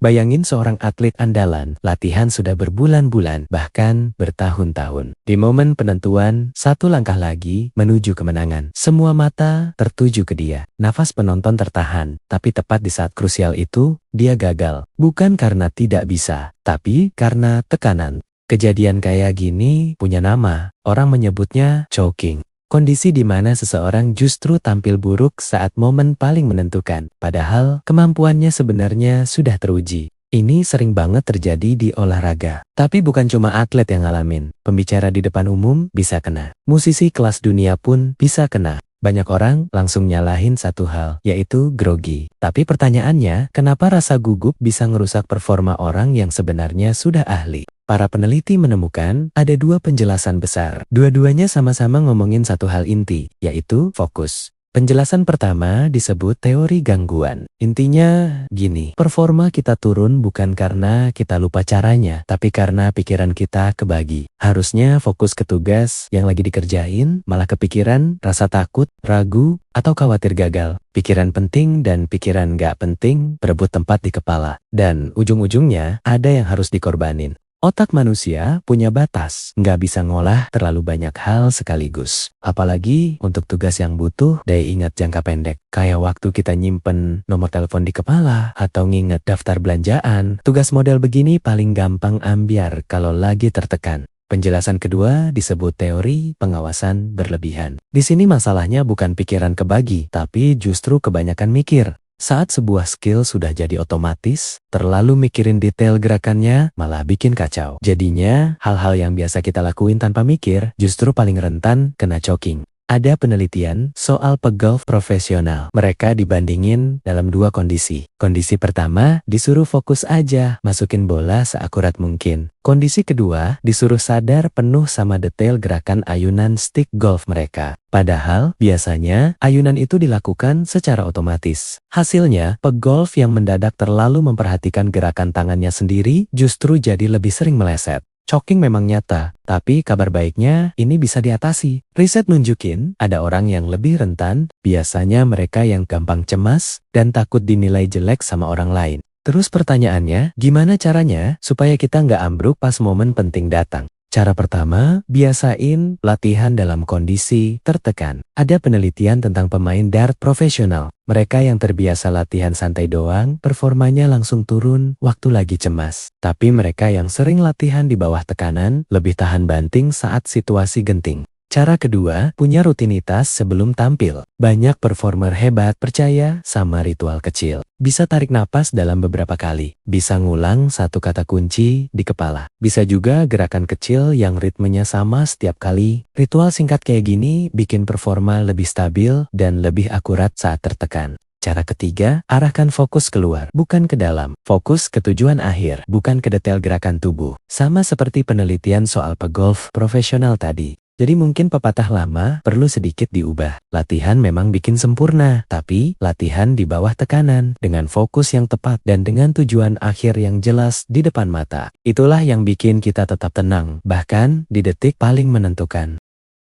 Bayangin seorang atlet andalan, latihan sudah berbulan-bulan, bahkan bertahun-tahun. Di momen penentuan, satu langkah lagi menuju kemenangan. Semua mata tertuju ke dia. Nafas penonton tertahan, tapi tepat di saat krusial itu, dia gagal. Bukan karena tidak bisa, tapi karena tekanan. Kejadian kayak gini punya nama, orang menyebutnya choking. Kondisi di mana seseorang justru tampil buruk saat momen paling menentukan, padahal kemampuannya sebenarnya sudah teruji. Ini sering banget terjadi di olahraga. Tapi bukan cuma atlet yang ngalamin, pembicara di depan umum bisa kena. Musisi kelas dunia pun bisa kena. Banyak orang langsung nyalahin satu hal, yaitu grogi. Tapi pertanyaannya, kenapa rasa gugup bisa ngerusak performa orang yang sebenarnya sudah ahli? Para peneliti menemukan ada dua penjelasan besar. Dua-duanya sama-sama ngomongin satu hal inti, yaitu fokus. Penjelasan pertama disebut teori gangguan. Intinya gini, performa kita turun bukan karena kita lupa caranya, tapi karena pikiran kita kebagi. Harusnya fokus ke tugas yang lagi dikerjain, malah kepikiran rasa takut, ragu, atau khawatir gagal. Pikiran penting dan pikiran gak penting berebut tempat di kepala. Dan ujung-ujungnya ada yang harus dikorbanin. Otak manusia punya batas, nggak bisa ngolah terlalu banyak hal sekaligus. Apalagi untuk tugas yang butuh daya ingat jangka pendek. Kayak waktu kita nyimpen nomor telepon di kepala atau nginget daftar belanjaan. Tugas model begini paling gampang ambiar kalau lagi tertekan. Penjelasan kedua disebut teori pengawasan berlebihan. Di sini masalahnya bukan pikiran kebagi, tapi justru kebanyakan mikir. Saat sebuah skill sudah jadi otomatis, terlalu mikirin detail gerakannya malah bikin kacau. Jadinya, hal-hal yang biasa kita lakuin tanpa mikir justru paling rentan kena choking. Ada penelitian soal pegolf profesional. Mereka dibandingin dalam dua kondisi. Kondisi pertama, disuruh fokus aja, masukin bola seakurat mungkin. Kondisi kedua, disuruh sadar penuh sama detail gerakan ayunan stick golf mereka. Padahal, biasanya ayunan itu dilakukan secara otomatis. Hasilnya, pegolf yang mendadak terlalu memperhatikan gerakan tangannya sendiri justru jadi lebih sering meleset. Choking memang nyata, tapi kabar baiknya ini bisa diatasi. Riset nunjukin ada orang yang lebih rentan, biasanya mereka yang gampang cemas dan takut dinilai jelek sama orang lain. Terus pertanyaannya, gimana caranya supaya kita nggak ambruk pas momen penting datang? Cara pertama, biasain latihan dalam kondisi tertekan. Ada penelitian tentang pemain dart profesional. Mereka yang terbiasa latihan santai doang, performanya langsung turun waktu lagi cemas. Tapi mereka yang sering latihan di bawah tekanan, lebih tahan banting saat situasi genting. Cara kedua, punya rutinitas sebelum tampil. Banyak performer hebat percaya sama ritual kecil. Bisa tarik napas dalam beberapa kali. Bisa ngulang satu kata kunci di kepala. Bisa juga gerakan kecil yang ritmenya sama setiap kali. Ritual singkat kayak gini bikin performa lebih stabil dan lebih akurat saat tertekan. Cara ketiga, arahkan fokus keluar, bukan ke dalam. Fokus ke tujuan akhir, bukan ke detail gerakan tubuh. Sama seperti penelitian soal pegolf profesional tadi. Jadi mungkin pepatah lama perlu sedikit diubah. Latihan memang bikin sempurna, tapi latihan di bawah tekanan, dengan fokus yang tepat dan dengan tujuan akhir yang jelas di depan mata. Itulah yang bikin kita tetap tenang, bahkan di detik paling menentukan.